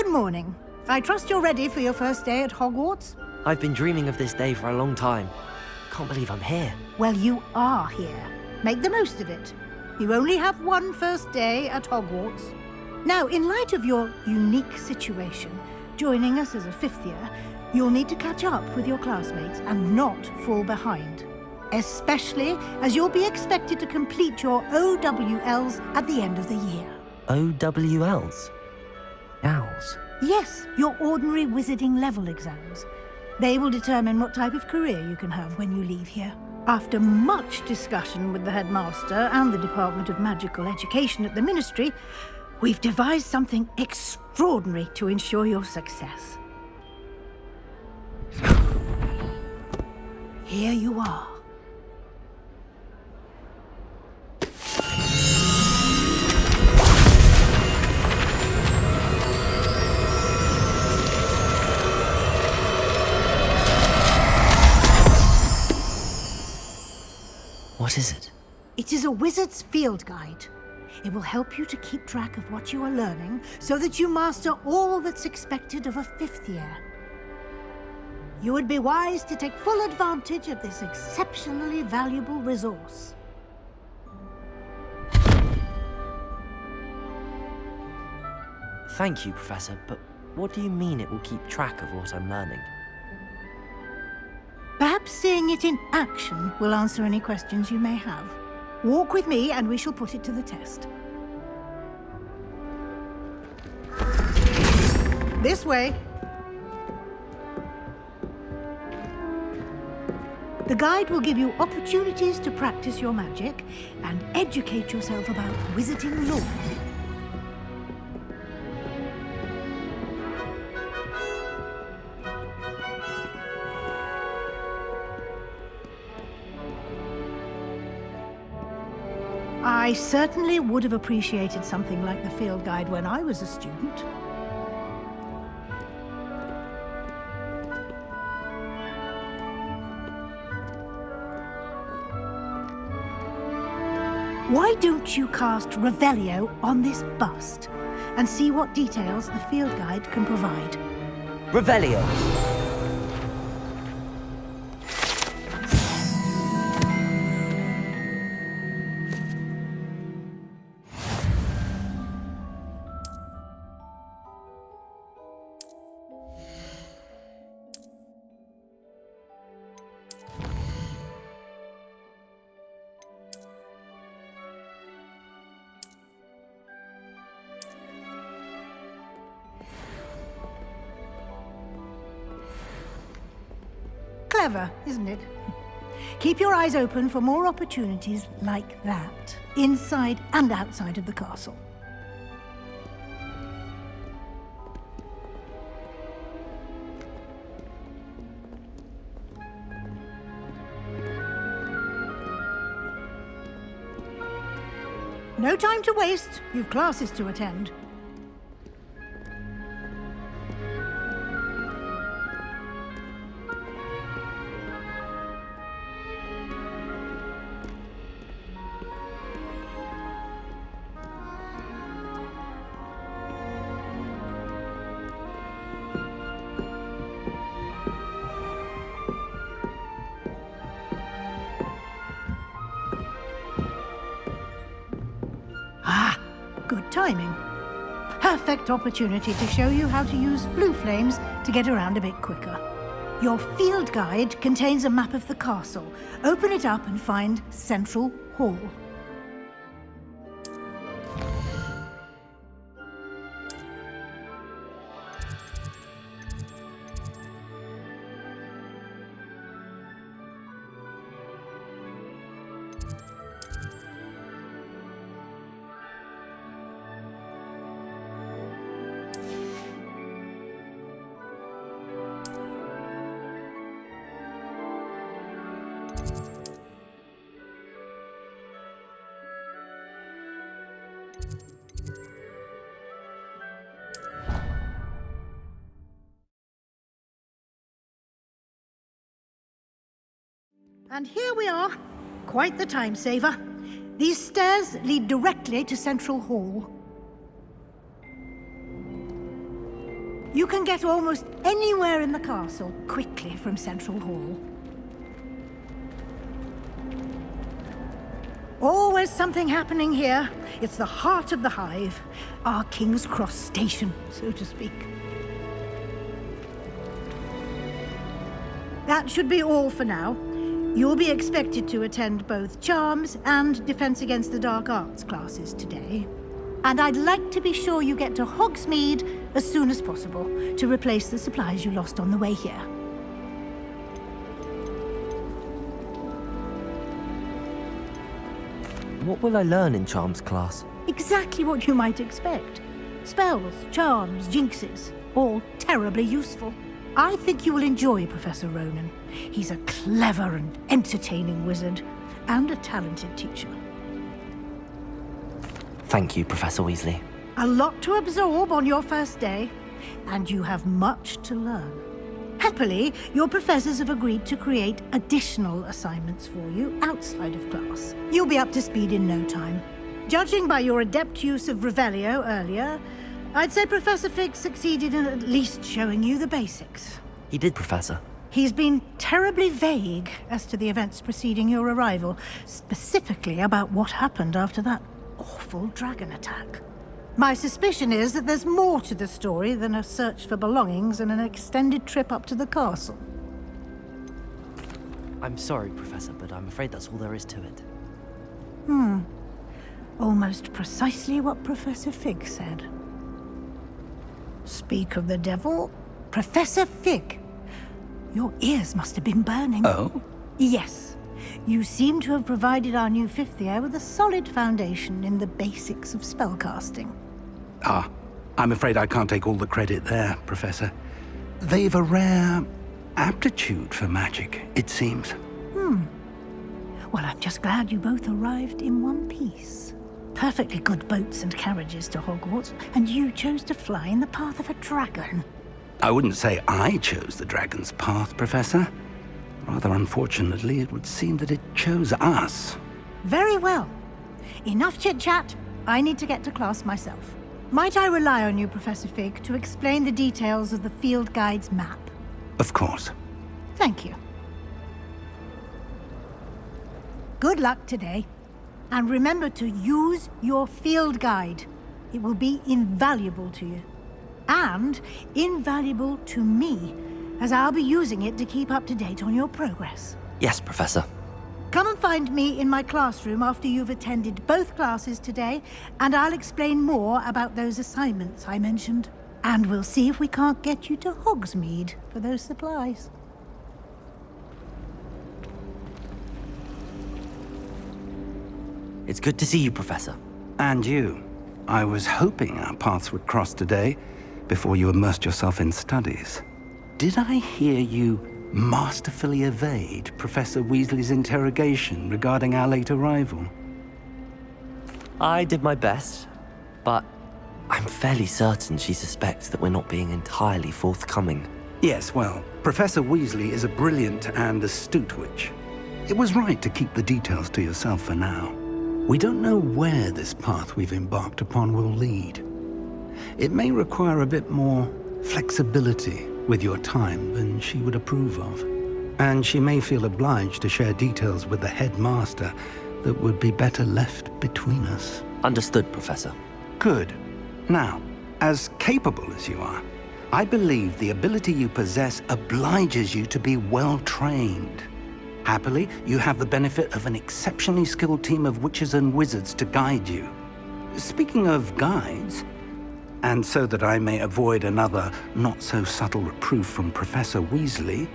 Good morning. I trust you're ready for your first day at Hogwarts? I've been dreaming of this day for a long time. Can't believe I'm here. Well, you are here. Make the most of it. You only have one first day at Hogwarts. Now, in light of your unique situation, joining us as a fifth year, you'll need to catch up with your classmates and not fall behind. Especially as you'll be expected to complete your OWLs at the end of the year. OWLs? Owls? Yes, your ordinary wizarding level exams. They will determine what type of career you can have when you leave here. After much discussion with the headmaster and the Department of Magical Education at the Ministry, we've devised something extraordinary to ensure your success. Here you are. What is it? It is a wizard's field guide. It will help you to keep track of what you are learning so that you master all that's expected of a fifth year. You would be wise to take full advantage of this exceptionally valuable resource. Thank you, Professor, but what do you mean it will keep track of what I'm learning? Perhaps seeing it in action will answer any questions you may have. Walk with me and we shall put it to the test. This way. The guide will give you opportunities to practice your magic and educate yourself about wizarding law. I certainly would have appreciated something like the field guide when I was a student. Why don't you cast Revelio on this bust and see what details the field guide can provide? Revelio! Clever, isn't it? Keep your eyes open for more opportunities like that, inside and outside of the castle. No time to waste. You've classes to attend. Good timing. Perfect opportunity to show you how to use blue flames to get around a bit quicker. Your field guide contains a map of the castle. Open it up and find Central Hall. And here we are. Quite the time saver. These stairs lead directly to Central Hall. You can get almost anywhere in the castle quickly from Central Hall. Always something happening here. It's the heart of the Hive, our King's Cross station, so to speak. That should be all for now. You'll be expected to attend both Charms and Defense Against the Dark Arts classes today. And I'd like to be sure you get to Hogsmeade as soon as possible to replace the supplies you lost on the way here. What will I learn in Charms class? Exactly what you might expect. Spells, charms, jinxes, all terribly useful. I think you will enjoy Professor Ronan. He's a clever and entertaining wizard, and a talented teacher. Thank you, Professor Weasley. A lot to absorb on your first day, and you have much to learn. Happily, your professors have agreed to create additional assignments for you outside of class. You'll be up to speed in no time. Judging by your adept use of Revelio earlier, I'd say Professor Fig succeeded in at least showing you the basics. He did, Professor. He's been terribly vague as to the events preceding your arrival, specifically about what happened after that awful dragon attack. My suspicion is that there's more to the story than a search for belongings and an extended trip up to the castle. I'm sorry, Professor, but I'm afraid that's all there is to it. Almost precisely what Professor Fig said. Speak of the devil, Professor Fig. Your ears must have been burning. Oh? Yes. You seem to have provided our new fifth year with a solid foundation in the basics of spellcasting. Ah, I'm afraid I can't take all the credit there, Professor. They've a rare aptitude for magic, it seems. Well, I'm just glad you both arrived in one piece. Perfectly good boats and carriages to Hogwarts, and you chose to fly in the path of a dragon. I wouldn't say I chose the dragon's path, Professor. Rather unfortunately, it would seem that it chose us. Very well. Enough chit-chat. I need to get to class myself. Might I rely on you, Professor Fig, to explain the details of the field guide's map? Of course. Thank you. Good luck today. And remember to use your field guide. It will be invaluable to you. And invaluable to me, as I'll be using it to keep up to date on your progress. Yes, Professor. Come and find me in my classroom after you've attended both classes today, and I'll explain more about those assignments I mentioned. And we'll see if we can't get you to Hogsmeade for those supplies. It's good to see you, Professor. And you. I was hoping our paths would cross today, before you immersed yourself in studies. Did I hear you masterfully evade Professor Weasley's interrogation regarding our late arrival? I did my best, but I'm fairly certain she suspects that we're not being entirely forthcoming. Yes, well, Professor Weasley is a brilliant and astute witch. It was right to keep the details to yourself for now. We don't know where this path we've embarked upon will lead. It may require a bit more flexibility with your time than she would approve of. And she may feel obliged to share details with the headmaster that would be better left between us. Understood, Professor. Good. Now, as capable as you are, I believe the ability you possess obliges you to be well-trained. Happily, you have the benefit of an exceptionally skilled team of witches and wizards to guide you. Speaking of guides, and so that I may avoid another not-so-subtle reproof from Professor Weasley,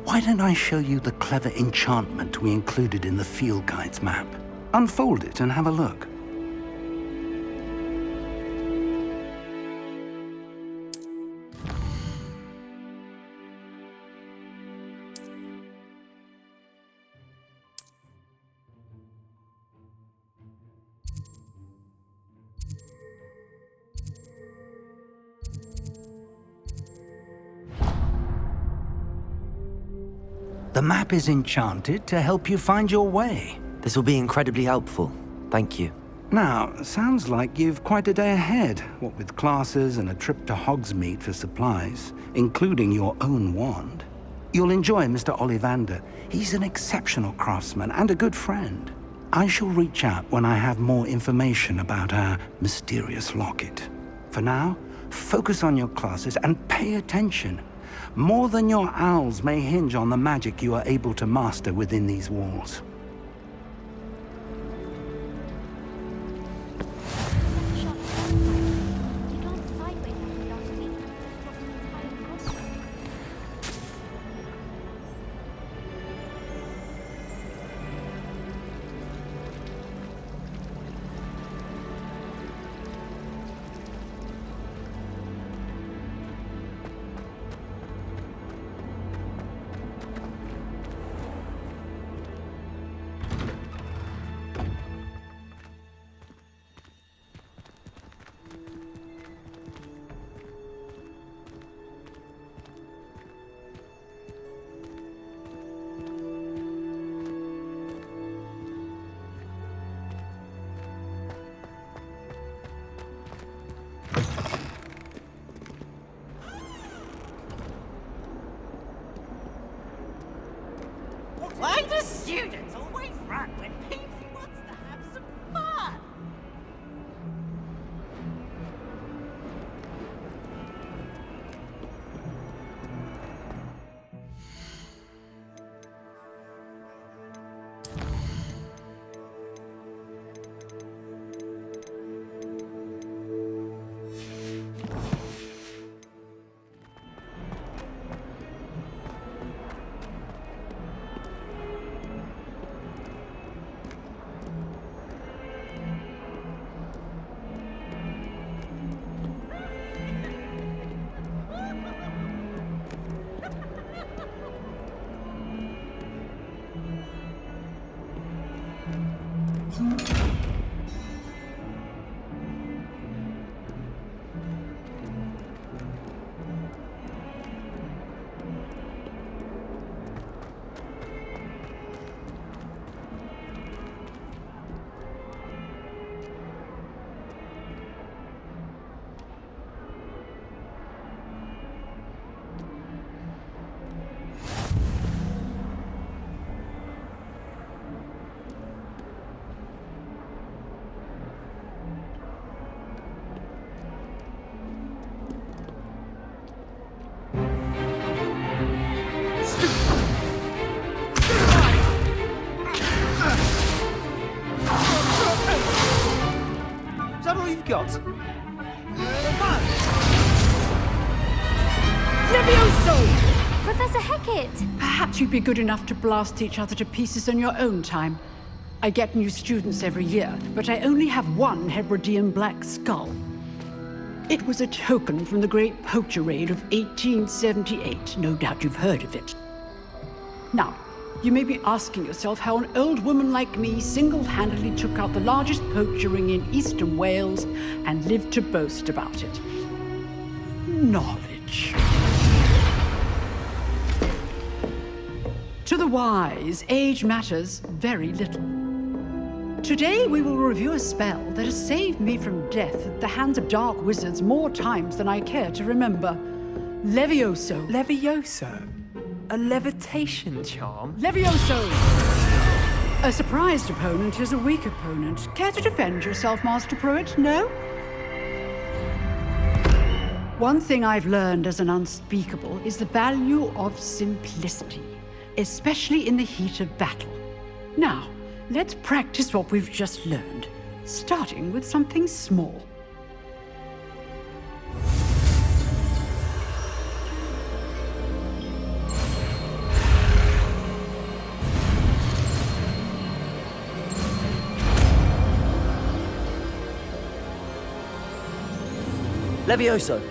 why don't I show you the clever enchantment we included in the field guide's map? Unfold it and have a look. The map is enchanted to help you find your way. This will be incredibly helpful. Thank you. Now, sounds like you've quite a day ahead, what with classes and a trip to Hogsmeade for supplies, including your own wand. You'll enjoy Mr. Ollivander. He's an exceptional craftsman and a good friend. I shall reach out when I have more information about our mysterious locket. For now, focus on your classes and pay attention. More than your owls may hinge on the magic you are able to master within these walls. Why do students always run when Peavy wants to have some fun? Is that all you've got? Levioso! Professor Hecat! Perhaps you'd be good enough to blast each other to pieces in your own time. I get new students every year, but I only have one Hebridean black skull. It was a token from the Great Poacher Raid of 1878. No doubt you've heard of it. Now, you may be asking yourself how an old woman like me single-handedly took out the largest poacher ring in eastern Wales and lived to boast about it. Knowledge. To the wise, age matters very little. Today we will review a spell that has saved me from death at the hands of dark wizards more times than I care to remember. Levioso. Levioso? A levitation charm? Levioso! A surprised opponent is a weak opponent. Care to defend yourself, Master Pruitt? No? One thing I've learned as an unspeakable is the value of simplicity, especially in the heat of battle. Now, let's practice what we've just learned, starting with something small. Levioso!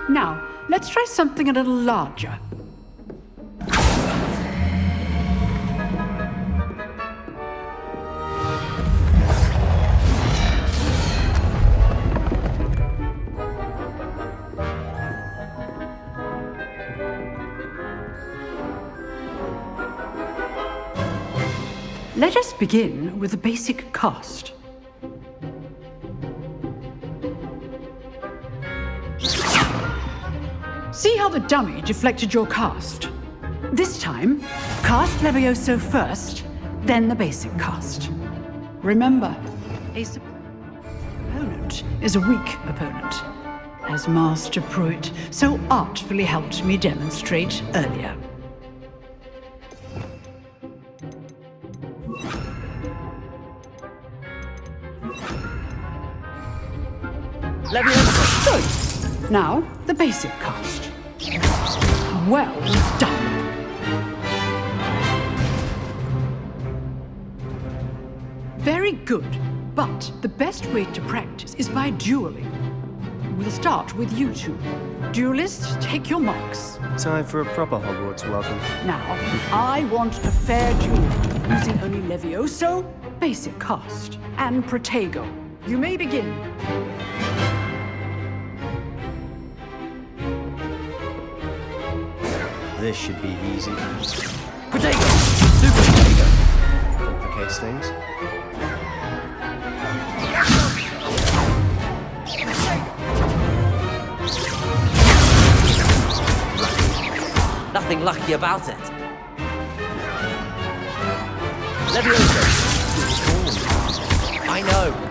Now, let's try something a little larger. Let us begin with the basic cast. See how the dummy deflected your cast? This time, cast Levioso first, then the basic cast. Remember, a opponent is a weak opponent, as Master Pruitt so artfully helped me demonstrate earlier. Good. Now, the basic cast. Well done. Very good, but the best way to practice is by dueling. We'll start with you two. Duelists, take your marks. Time for a proper Hogwarts welcome. Now, I want a fair duel, using only Levioso, basic cast, and Protego. You may begin. This should be easy. Potato! Super potato! Complicates things. Nothing lucky about it. Levioso! I know.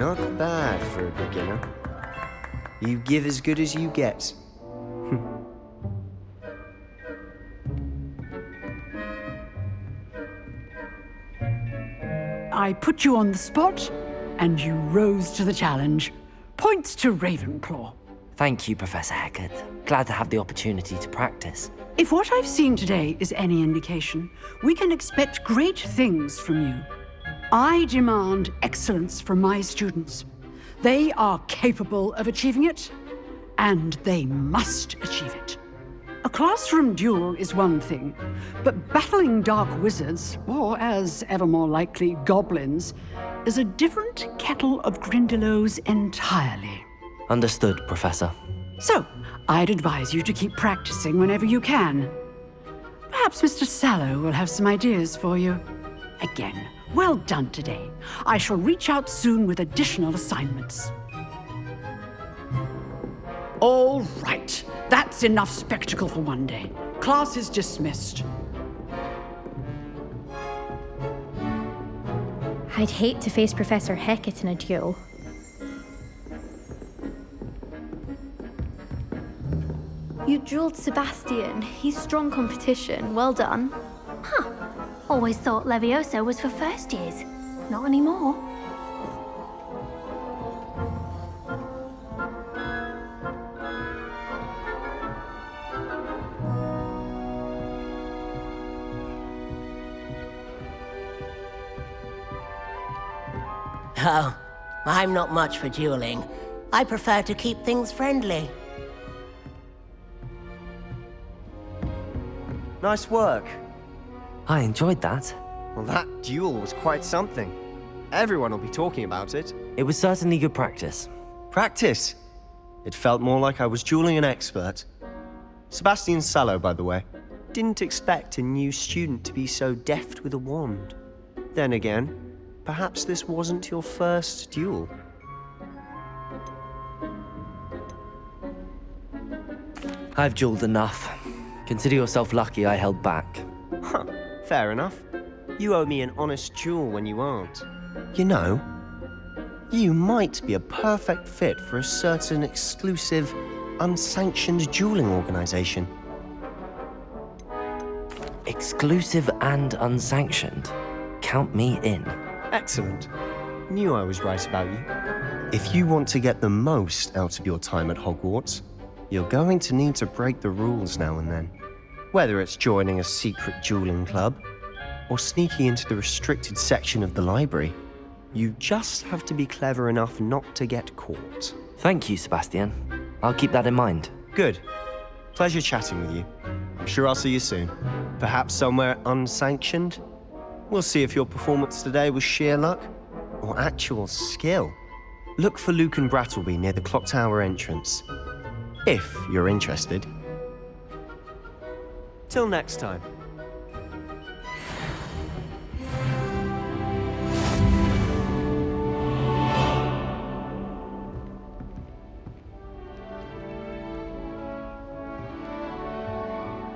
Not bad for a beginner. You give as good as you get. I put you on the spot, and you rose to the challenge. Points to Ravenclaw. Thank you, Professor Hecat. Glad to have the opportunity to practice. If what I've seen today is any indication, we can expect great things from you. I demand excellence from my students. They are capable of achieving it, and they must achieve it. A classroom duel is one thing, but battling dark wizards, or as ever more likely, goblins, is a different kettle of Grindylows entirely. Understood, Professor. So, I'd advise you to keep practicing whenever you can. Perhaps Mr. Sallow will have some ideas for you. Again, well done today. I shall reach out soon with additional assignments. All right, that's enough spectacle for one day. Class is dismissed. I'd hate to face Professor Hecat in a duel. You dueled Sebastian. He's strong competition. Well done. Huh. Always thought Levioso was for first years. Not anymore. Oh, I'm not much for dueling. I prefer to keep things friendly. Nice work. I enjoyed that. Well, that duel was quite something. Everyone will be talking about it. It was certainly good practice. Practice? It felt more like I was dueling an expert. Sebastian Sallow, by the way. Didn't expect a new student to be so deft with a wand. Then again, perhaps this wasn't your first duel. I've dueled enough. Consider yourself lucky I held back. Huh, fair enough. You owe me an honest duel when you aren't. You know, you might be a perfect fit for a certain exclusive, unsanctioned dueling organization. Exclusive and unsanctioned. Count me in. Excellent. Knew I was right about you. If you want to get the most out of your time at Hogwarts, you're going to need to break the rules now and then. Whether it's joining a secret dueling club, or sneaking into the restricted section of the library, you just have to be clever enough not to get caught. Thank you, Sebastian. I'll keep that in mind. Good. Pleasure chatting with you. I'm sure I'll see you soon. Perhaps somewhere unsanctioned? We'll see if your performance today was sheer luck or actual skill. Look for Luke and Brattleby near the Clock Tower entrance. If you're interested. Till next time.